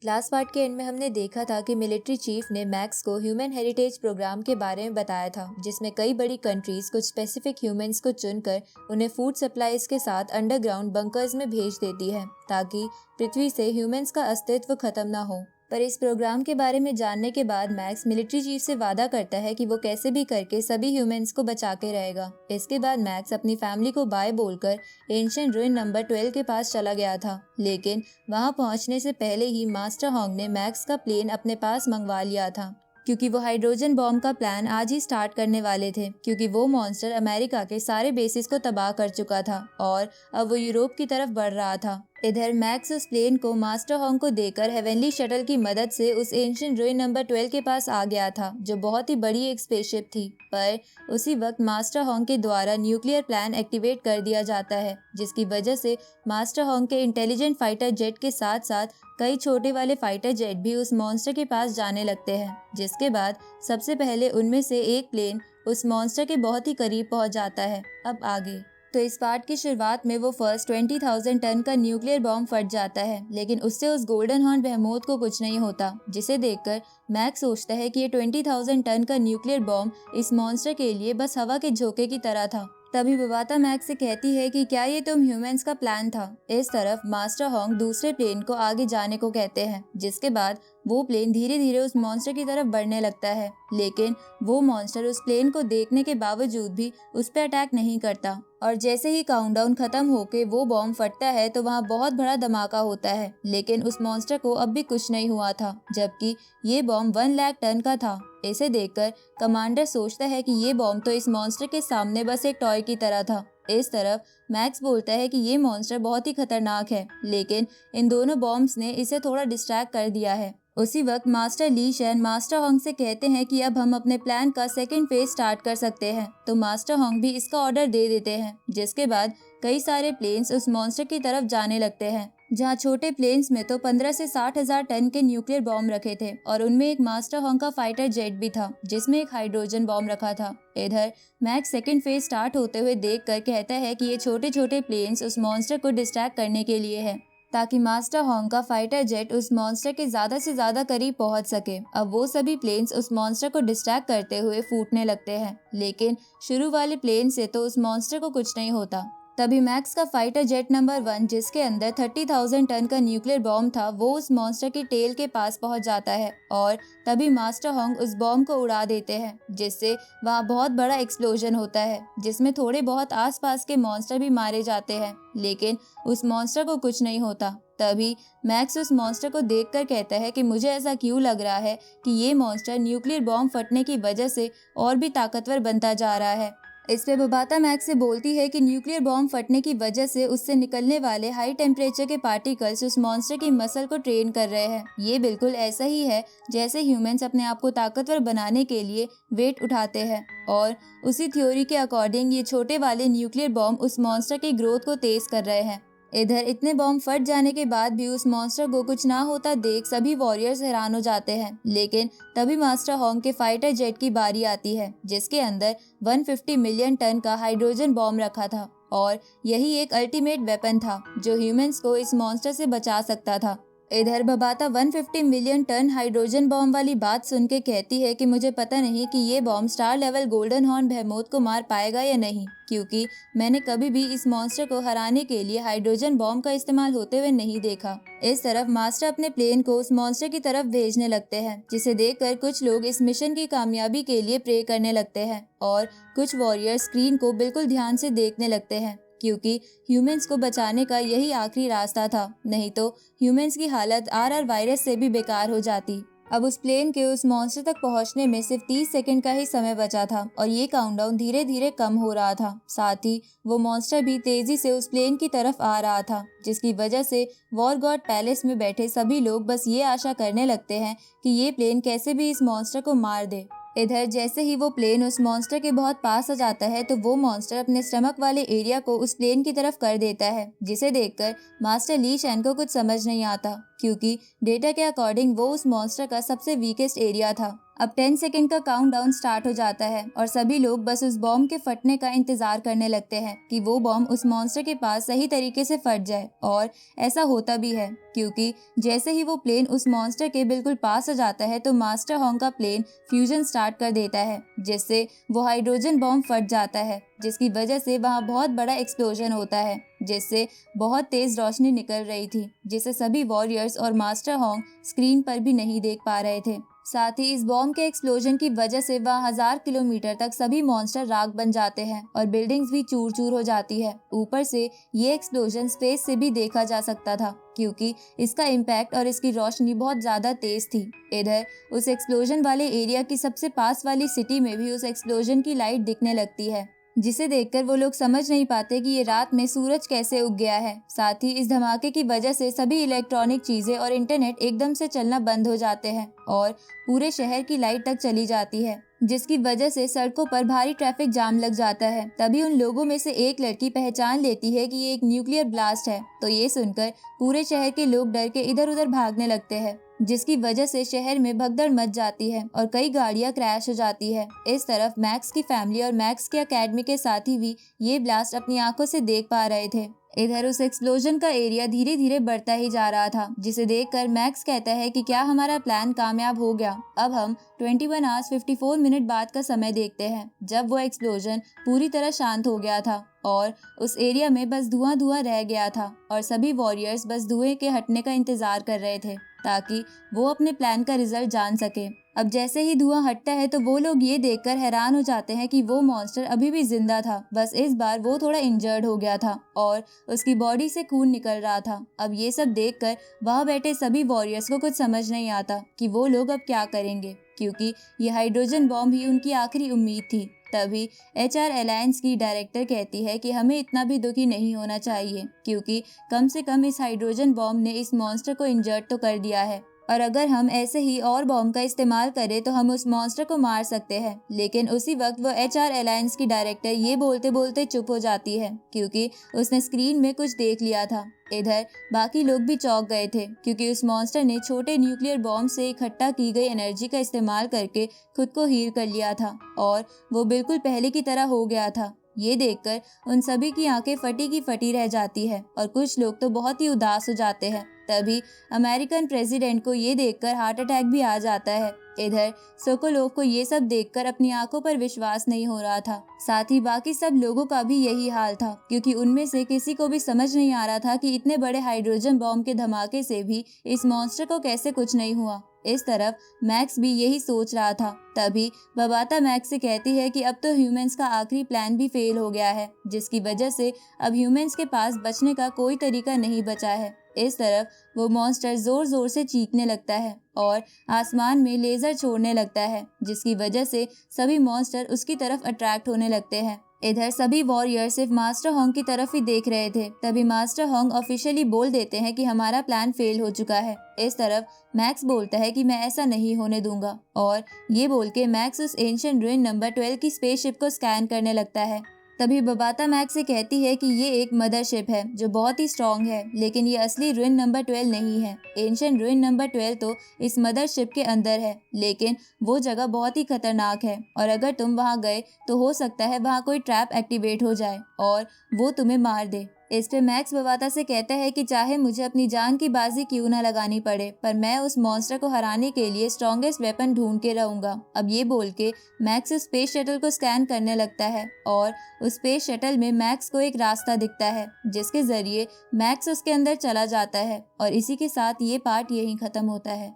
Last part के and में हमने देखा था कि मिलिट्री चीफ ने मैक्स को ह्यूमन हेरिटेज प्रोग्राम के बारे में बताया था, जिसमें कई बड़ी कंट्रीज कुछ स्पेसिफिक ह्यूमंस को चुनकर उन्हें फूड सप्लाईज के साथ अंडरग्राउंड बंकर्स में भेज देती है ताकि पृथ्वी से ह्यूमंस का अस्तित्व खत्म ना हो। पर इस प्रोग्राम के बारे में जानने के बाद मैक्स मिलिट्री चीफ से वादा करता है कि वो कैसे भी करके सभी ह्यूमंस को बचा के रहेगा। इसके बाद मैक्स अपनी फैमिली को बाय बोलकर एंशिएंट रूइन नंबर 12 के पास चला गया था, लेकिन वहां पहुंचने से पहले ही मास्टर होंग ने मैक्स का प्लेन अपने पास मंगवा लिया था, क्योंकि वो हाइड्रोजन बॉम्ब का प्लान आज ही स्टार्ट करने वाले थे, क्योंकि वो मॉन्स्टर अमेरिका के सारे बेसिस को तबाह कर चुका था और अब वो यूरोप की तरफ बढ़ रहा था। इधर मैक्स उस प्लेन को मास्टर होंग को देकर हेवनली शटल की मदद से उस एंशिएंट रूइन नंबर 12 के पास आ गया था, जो बहुत ही बड़ी एक स्पेसशिप थी। पर उसी वक्त मास्टर होंग के द्वारा न्यूक्लियर प्लान एक्टिवेट कर दिया जाता है, जिसकी वजह से मास्टर होंग के इंटेलिजेंट फाइटर जेट के साथ साथ कई छोटे वाले फाइटर जेट भी उस मॉन्स्टर के पास जाने लगते हैं, जिसके बाद सबसे पहले उनमें से एक प्लेन उस मॉन्स्टर के बहुत ही करीब पहुंच जाता है। अब आगे तो इस पार्ट की शुरुआत में वो फर्स्ट 20,000 टन का न्यूक्लियर बॉम्ब फट जाता है, लेकिन उससे उस गोल्डन हॉर्न बेहेमोथ को कुछ नहीं होता, जिसे देखकर मैक्स सोचता है कि ये 20,000 टन का न्यूक्लियर बॉम्ब इस मॉन्स्टर के लिए बस हवा के झोंके की तरह था। तभी बबाता मैक्स से कहती है कि क्या ये तुम ह्यूमंस का प्लान था। इस तरफ मास्टर होंग दूसरे प्लेन को आगे जाने को कहते हैं, जिसके बाद वो प्लेन धीरे धीरे उस मॉन्स्टर की तरफ बढ़ने लगता है, लेकिन वो मॉन्स्टर उस प्लेन को देखने के बावजूद भी उस पर अटैक नहीं करता। और जैसे ही काउंटडाउन खत्म होके वो बॉम्ब फटता है तो वहाँ बहुत बड़ा धमाका होता है, लेकिन उस मॉन्स्टर को अब भी कुछ नहीं हुआ था, जबकि ये बॉम्ब 1 लाख टन का था। इसे देखकर कमांडर सोचता है कि ये बॉम्ब तो इस मॉन्स्टर के सामने बस एक टॉय की तरह था। इस तरफ मैक्स बोलता है कि ये मॉन्स्टर बहुत ही खतरनाक है, लेकिन इन दोनों बॉम्ब्स ने इसे थोड़ा डिस्ट्रैक्ट कर दिया है। उसी वक्त मास्टर ली शैन मास्टर होंग से कहते हैं कि अब हम अपने प्लान का सेकंड फेज स्टार्ट कर सकते हैं, तो मास्टर होंग भी इसका ऑर्डर दे देते हैं, जिसके बाद कई सारे प्लेन्स उस मॉन्स्टर की तरफ जाने लगते हैं। जहाँ छोटे प्लेन्स में तो 15 से 60,000 टन के न्यूक्लियर बॉम्ब रखे थे और उनमें एक मास्टर होंग का फाइटर जेट भी था, जिसमें एक हाइड्रोजन बॉम्ब रखा था। इधर मैक्स सेकंड फेज स्टार्ट होते हुए देखकर कहता है कि ये छोटे छोटे प्लेन्स उस मॉन्स्टर को डिस्ट्रैक्ट करने के लिए है, ताकि मास्टर होंग का फाइटर जेट उस मॉन्स्टर के ज्यादा से ज्यादा करीब पहुंच सके। अब वो सभी प्लेन्स उस मॉन्स्टर को डिस्ट्रैक्ट करते हुए फूटने लगते हैं, लेकिन शुरू वाले प्लेन से तो उस मॉन्स्टर को कुछ नहीं होता। तभी मैक्स का फाइटर जेट नंबर 1, जिसके अंदर 30,000 टन का न्यूक्लियर बॉम्ब था, वो उस मॉन्स्टर की टेल के पास पहुंच जाता है और तभी मास्टर होंग उस बॉम्ब को उड़ा देते हैं, जिससे वहाँ बहुत बड़ा एक्सप्लोजन होता है, जिसमें थोड़े बहुत आसपास के मॉन्स्टर भी मारे जाते हैं, लेकिन उस मॉन्स्टर को कुछ नहीं होता। तभी मैक्स उस मॉन्स्टर को देखकर कहता है कि मुझे ऐसा क्यों लग रहा है कि ये मॉन्स्टर न्यूक्लियर बॉम्ब फटने की वजह से और भी ताकतवर बनता जा रहा है। इस पे बबाता मैक्स से बोलती है कि न्यूक्लियर बॉम्ब फटने की वजह से उससे निकलने वाले हाई टेम्परेचर के पार्टिकल्स उस मॉन्स्टर की मसल को ट्रेन कर रहे हैं। ये बिल्कुल ऐसा ही है जैसे ह्यूमंस अपने आप को ताकतवर बनाने के लिए वेट उठाते हैं, और उसी थ्योरी के अकॉर्डिंग ये छोटे वाले न्यूक्लियर बॉम्ब उस मॉन्स्टर की ग्रोथ को तेज कर रहे हैं। इधर इतने बॉम्ब फट जाने के बाद भी उस मॉन्स्टर को कुछ ना होता देख सभी वॉरियर्स हैरान हो जाते हैं, लेकिन तभी मास्टर होंग के फाइटर जेट की बारी आती है, जिसके अंदर 150 मिलियन टन का हाइड्रोजन बॉम्ब रखा था, और यही एक अल्टीमेट वेपन था जो ह्यूमंस को इस मॉन्स्टर से बचा सकता था। इधर बबाता 150 मिलियन टन हाइड्रोजन बॉम्ब वाली बात सुन के कहती है कि मुझे पता नहीं कि ये bomb star level golden horn behemoth को मार पाएगा या नहीं, क्योंकि मैंने कभी भी इस मॉन्स्टर को हराने के लिए हाइड्रोजन बॉम्ब का इस्तेमाल होते हुए नहीं देखा। इस तरफ मास्टर अपने प्लेन को उस मॉन्स्टर की तरफ भेजने लगते हैं, जिसे देखकर कुछ लोग इस मिशन की कामयाबी के लिए प्रे करने लगते हैं और कुछ वॉरियर स्क्रीन को बिल्कुल ध्यान से देखने लगते हैं, क्योंकि ह्यूमंस को बचाने का यही आखिरी रास्ता था, नहीं तो ह्यूमंस की हालत आर वायरस से भी बेकार हो जाती। अब उस प्लेन के उस मॉन्स्टर तक पहुंचने में सिर्फ 30 सेकंड का ही समय बचा था और ये काउंटडाउन धीरे धीरे कम हो रहा था। साथ ही वो मॉन्स्टर भी तेजी से उस प्लेन की तरफ आ रहा था, जिसकी वजह से वॉर गॉड पैलेस में बैठे सभी लोग बस ये आशा करने लगते हैं कि ये प्लेन कैसे भी इस मॉन्स्टर को मार दे। इधर जैसे ही वो प्लेन उस मॉन्स्टर के बहुत पास आ जाता है तो वो मॉन्स्टर अपने स्टमक वाले एरिया को उस प्लेन की तरफ कर देता है, जिसे देखकर मास्टर ली शैन को कुछ समझ नहीं आता, क्योंकि डेटा के अकॉर्डिंग वो उस मॉन्स्टर का सबसे वीकेस्ट एरिया था। अब 10 सेकंड का काउंटडाउन स्टार्ट हो जाता है और सभी लोग बस उस बॉम्ब के फटने का इंतजार करने लगते हैं कि वो बॉम्ब उस मॉन्स्टर के पास सही तरीके से फट जाए। और ऐसा होता भी है, क्योंकि जैसे ही वो प्लेन उस मॉन्स्टर के बिल्कुल पास आ जाता है तो मास्टर होंग का प्लेन फ्यूजन स्टार्ट कर देता है, जिससे वो हाइड्रोजन बॉम्ब फट जाता है, जिसकी वजह से वहाँ बहुत बड़ा एक्सप्लोजन होता है, जिससे बहुत तेज रोशनी निकल रही थी, जिसे सभी वॉरियर्स और मास्टर होंग स्क्रीन पर भी नहीं देख पा रहे थे। साथ ही इस बॉम्ब के एक्सप्लोजन की वजह से वहाँ 1000 किलोमीटर तक सभी मॉन्स्टर राख बन जाते हैं और बिल्डिंग्स भी चूर चूर हो जाती है। ऊपर से ये एक्सप्लोजन स्पेस से भी देखा जा सकता था, क्योंकि इसका इम्पैक्ट और इसकी रोशनी बहुत ज्यादा तेज थी। इधर उस एक्सप्लोजन वाले एरिया की सबसे पास वाली सिटी में भी उस एक्सप्लोजन की लाइट दिखने लगती है, जिसे देखकर वो लोग समझ नहीं पाते कि ये रात में सूरज कैसे उग गया है। साथ ही इस धमाके की वजह से सभी इलेक्ट्रॉनिक चीजें और इंटरनेट एकदम से चलना बंद हो जाते हैं और पूरे शहर की लाइट तक चली जाती है, जिसकी वजह से सड़कों पर भारी ट्रैफिक जाम लग जाता है। तभी उन लोगों में से एक लड़की पहचान लेती है कि ये एक न्यूक्लियर ब्लास्ट है, तो ये सुनकर पूरे शहर के लोग डर के इधर उधर भागने लगते हैं, जिसकी वजह से शहर में भगदड़ मच जाती है और कई गाड़ियां क्रैश हो जाती है। इस तरफ मैक्स की फैमिली और मैक्स के एकेडमी के साथी भी ये ब्लास्ट अपनी आंखों से देख पा रहे थे। इधर उस एक्सप्लोजन का एरिया धीरे धीरे बढ़ता ही जा रहा था, जिसे देखकर मैक्स कहता है कि क्या हमारा प्लान कामयाब हो गया। अब हम 21 आवर्स 54 मिनट बाद का समय देखते हैं, जब वो एक्सप्लोजन पूरी तरह शांत हो गया था और उस एरिया में बस धुआं धुआं रह गया था और सभी वॉरियर्स बस धुएं के हटने का इंतजार कर रहे थे ताकि वो अपने प्लान का रिजल्ट जान सके। अब जैसे ही धुआं हटता है तो वो लोग ये देखकर हैरान हो जाते हैं कि वो मॉन्स्टर अभी भी जिंदा था, बस इस बार वो थोड़ा इंजर्ड हो गया था और उसकी बॉडी से खून निकल रहा था। अब ये सब देखकर वहाँ बैठे सभी वॉरियर्स को कुछ समझ नहीं आता कि वो लोग अब क्या करेंगे, क्योंकि ये हाइड्रोजन बॉम्ब ही उनकी आखिरी उम्मीद थी। तभी HR अलायंस की डायरेक्टर कहती है कि हमें इतना भी दुखी नहीं होना चाहिए, क्योंकि कम से कम इस हाइड्रोजन बॉम्ब ने इस मॉन्स्टर को इंजर्ड तो कर दिया है और अगर हम ऐसे ही और बॉम्ब का इस्तेमाल करें तो हम उस मॉन्स्टर को मार सकते हैं। लेकिन उसी वक्त वो HR अलायंस की डायरेक्टर ये बोलते बोलते चुप हो जाती है, क्योंकि उसने स्क्रीन में कुछ देख लिया था। इधर बाकी लोग भी चौंक गए थे, क्योंकि उस मॉन्स्टर ने छोटे न्यूक्लियर बॉम्ब से इकट्ठा की गई एनर्जी का इस्तेमाल करके खुद को हील कर लिया था और वो बिल्कुल पहले की तरह हो गया था। ये देखकर उन सभी की आंखें फटी की फटी रह जाती है और कुछ लोग तो बहुत ही उदास हो जाते हैं। तभी अमेरिकन प्रेसिडेंट को ये देखकर हार्ट अटैक भी आ जाता है। इधर सोकोलोव को ये सब देखकर अपनी आंखों पर विश्वास नहीं हो रहा था। साथ ही बाकी सब लोगों का भी यही हाल था, क्योंकि उनमें से किसी को भी समझ नहीं आ रहा था कि इतने बड़े हाइड्रोजन बॉम्ब के धमाके से भी इस मॉन्स्टर को कैसे कुछ नहीं हुआ। इस तरफ मैक्स भी यही सोच रहा था। तभी बबाता मैक्स से कहती है कि अब तो ह्यूमंस का आखिरी प्लान भी फेल हो गया है, जिसकी वजह से अब ह्यूमंस के पास बचने का कोई तरीका नहीं बचा है। इस तरफ वो मॉन्स्टर जोर जोर से चीखने लगता है और आसमान में लेजर छोड़ने लगता है, जिसकी वजह से सभी मॉन्स्टर उसकी तरफ अट्रैक्ट होने लगते हैं। इधर सभी वॉरियर सिर्फ मास्टर होंग की तरफ ही देख रहे थे। तभी मास्टर होंग ऑफिशियली बोल देते हैं कि हमारा प्लान फेल हो चुका है। इस तरफ मैक्स बोलता है कि मैं ऐसा नहीं होने दूंगा और ये बोल के मैक्स उस एंशिएंट रूइन नंबर 12 की स्पेसशिप को स्कैन करने लगता है। तभी बबाता मैक्स से कहती है कि ये एक मदरशिप है जो बहुत ही स्ट्रॉन्ग है, लेकिन ये असली रूइन नंबर 12 नहीं है। एंशिएंट रूइन नंबर 12 तो इस मदरशिप के अंदर है, लेकिन वो जगह बहुत ही खतरनाक है और अगर तुम वहाँ गए तो हो सकता है वहाँ कोई ट्रैप एक्टिवेट हो जाए और वो तुम्हें मार दे। इस पे मैक्स बबाता से कहता है कि चाहे मुझे अपनी जान की बाजी क्यों ना लगानी पड़े, पर मैं उस मॉन्स्टर को हराने के लिए स्ट्रॉन्गेस्ट वेपन ढूंढ के रहूंगा। अब ये बोल के मैक्स उस स्पेस शटल को स्कैन करने लगता है और उस स्पेस शटल में मैक्स को एक रास्ता दिखता है, जिसके जरिए मैक्स उसके अंदर चला जाता है और इसी के साथ ये पार्ट यहीं खत्म होता है।